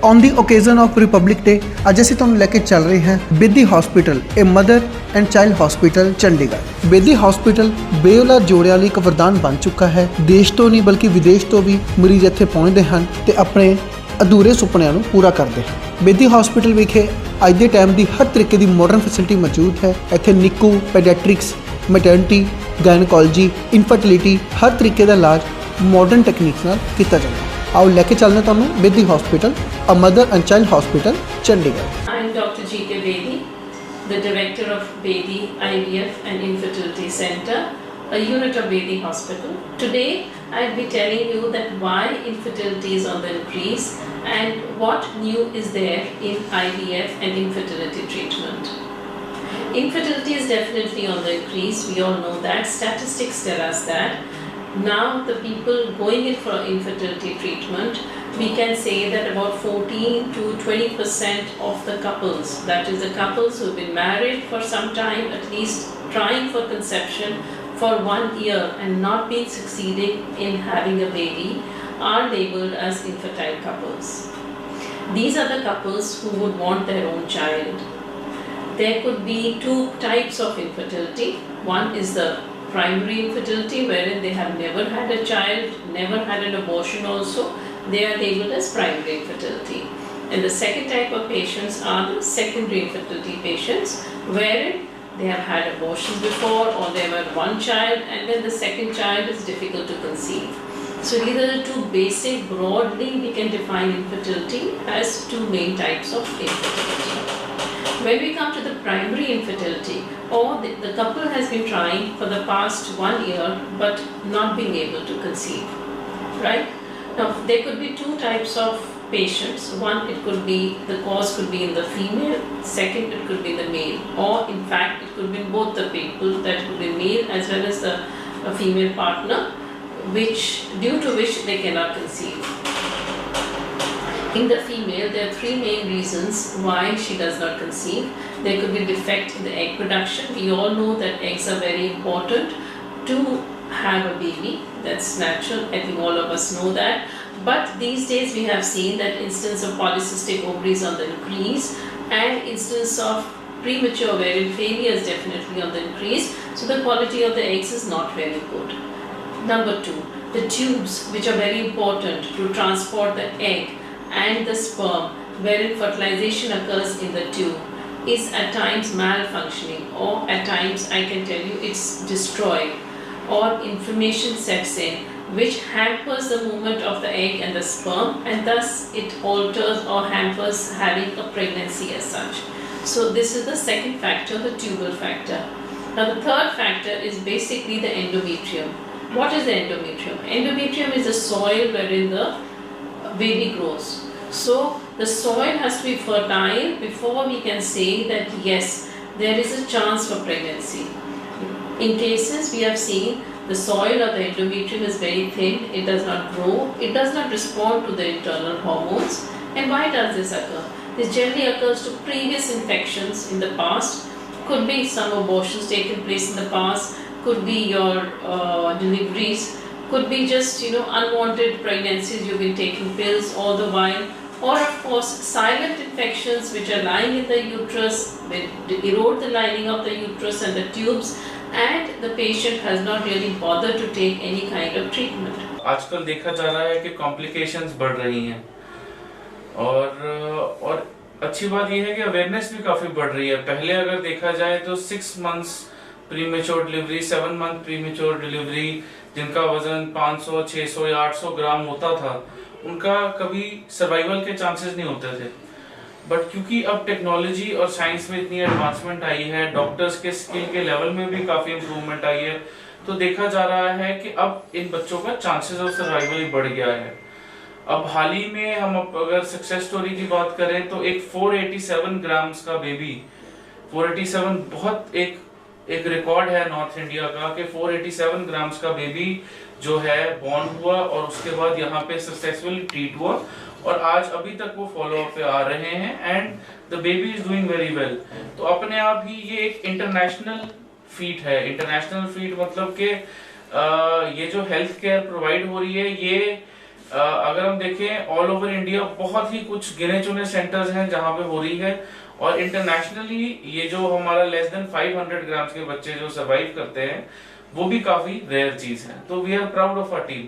On the occasion of Republic Day ਅੱਜ ਅਸੀਂ ਤੁਹਾਨੂੰ ਲੈ ਕੇ ਚੱਲ ਰਹੇ ਹਾਂ ਬੇਦੀ ਹਸਪੀਟਲ ਇਹ mother and child hospital Chandigarh. Bedi hospital ਬੇਔਲਾਦ ਜੋੜਿਆਂ ਲਈ ਇੱਕ ਵਰਦਾਨ ਬਣ ਚੁੱਕਾ ਹੈ। ਦੇਸ਼ ਤੋਂ ਨਹੀਂ ਬਲਕਿ ਵਿਦੇਸ਼ ਤੋਂ ਵੀ ਮਰੀਜ਼ ਇੱਥੇ ਪਹੁੰਚਦੇ ਹਨ ਤੇ ਆਪਣੇ ਅਧੂਰੇ ਸੁਪਨਿਆਂ ਨੂੰ ਪੂਰਾ ਕਰਦੇ ਹਨ। ਬੇਦੀ ਹਸਪੀਟਲ ਵਿਖੇ ਅੱਜ ਦੇ ਟਾਈਮ ਦੀ ਹਰ ਤਰੀਕੇ ਦੀ ਮਾਡਰਨ ਫੈਸਿਲਿਟੀ ਮੌਜੂਦ ਹੈ। ਇੱਥੇ ਨਿੱਕੂ, ਪੈਡੀਆਟ੍ਰਿਕਸ, ਮੈਟਰਨਿਟੀ, ਗਾਇਨੋਕੋਲੋਜੀ, ਇਨਫਰਟੀਲਿਟੀ ਹਰ ਤਰੀਕੇ ਦਾ ਇਲਾਜ ਮਾਡਰਨ ਟੈਕਨੀਕਸ ਨਾਲ ਕੀਤਾ ਜਾਂਦਾ ਹੈ। आओ लेके चलने तुहानू Bedi hospital a mother and child hospital Chandigarh. I am Dr. G.K. Bedi, the director of Bedi IVF and Infertility Center, a unit of Bedi Hospital. Today I will be telling you that why infertility is on the increase and what new is there in IVF and infertility treatment. Infertility is definitely on the increase. We all know that. Statistics tell us that. Now the people going in for infertility treatment, we can say that about 14 to 20% of the couples, that is the couples who have been married for some time, at least trying for conception for 1 year and not been succeeding in having a baby, are labeled as infertile couples. These are the couples who would want their own child. There could be two types of infertility. One is the primary infertility, wherein they have never had a child, never had an abortion also. They are labeled as primary infertility. And the second type of patients are the secondary infertility patients, wherein they have had abortions before or they have had one child and then the second child is difficult to conceive. So these are the two basic, broadly we can define infertility as two main types of infertility. When we come to the primary infertility, or the couple has been trying for the past 1 year but not being able to conceive, right? Now there could be two types of patients. One, it could be the cause could be in the female. Second, it could be the male, or in fact it could be in both the people, that could be male as well as the female partner, due to which they cannot conceive. In the female, there are three main reasons why she does not conceive. There could be defect in the egg production. We all know that eggs are very important to have a baby. That's natural. I think all of us know that. But these days we have seen that instance of polycystic ovaries on the increase and instance of premature ovarian failure is definitely on the increase. So the quality of the eggs is not very good. Number two, the tubes, which are very important to transport the egg and the sperm, wherein fertilization occurs in the tube, is at times malfunctioning, or at times I can tell you it's destroyed, or inflammation sets in, which hampers the movement of the egg and the sperm, and thus it alters or hampers having a pregnancy as such. So this is the second factor, the tubal factor. Now the third factor is basically the endometrium. What is the endometrium? Endometrium is the soil wherein the baby grows. So the soil has to be fertile before we can say that yes, there is a chance for pregnancy. In cases we have seen the soil of the endometrium is very thin, it does not grow, it does not respond to the internal hormones. And why does this occur? This generally occurs to previous infections in the past, could be some abortions taken place in the past, could be your deliveries, could be just unwanted pregnancies, you've been taking pills all the while, or of course silent infections which are lying in the uterus, they erode the lining of the uterus and the tubes, and the patient has not really bothered to take any kind of treatment. आजकल देखा जा रहा है कि complications बढ़ रही हैं और अच्छी बात यह है कि अवेयरनेस भी काफ़ी बढ़ रही है। पहले अगर देखा जाए तो 6 months premature delivery, 7 month premature delivery, जिनका वजन 500, 600 या 800 ग्राम होता था, उनका कभी सर्वाइवल के चांसेस नहीं होते थे। बट क्योंकि अब टेक्नोलॉजी और साइंस में इतनी एडवांसमेंट आई है, डॉक्टर्स के स्किल के लेवल में भी काफ़ी इम्प्रूवमेंट आई है, तो देखा जा रहा है कि अब इन बच्चों का चांसेस ऑफ सर्वाइवल ही बढ़ गया है। अब हाल ही में हम अगर सक्सेस स्टोरी की बात करें तो एक 487 ग्राम्स का बेबी, 487 बहुत एक रिकॉर्ड है नॉर्थ इंडिया का कि 487 ग्राम्स का बेबी जो है बॉर्न हुआ और उसके बाद यहाँ पे सक्सेसफुली ट्रीट हुआ और आज अभी तक वो फॉलो अप पे आ रहे हैं and the baby is doing very well. तो अपने आप ही ये एक इंटरनेशनल फीट है। इंटरनेशनल फीट मतलब कि ये जो हेल्थ केयर प्रोवाइड हो रही है ये अगर हम देखें ऑल ओवर इंडिया बहुत ही कुछ गिने चुने सेंटर्स हैं जहां पे हो रही है, और इंटरनेशनली ये जो हमारा लेस देन 500 ग्राम्स के बच्चे जो सर्वाइव करते हैं वो भी काफी रेयर चीज है। तो we are proud of our team.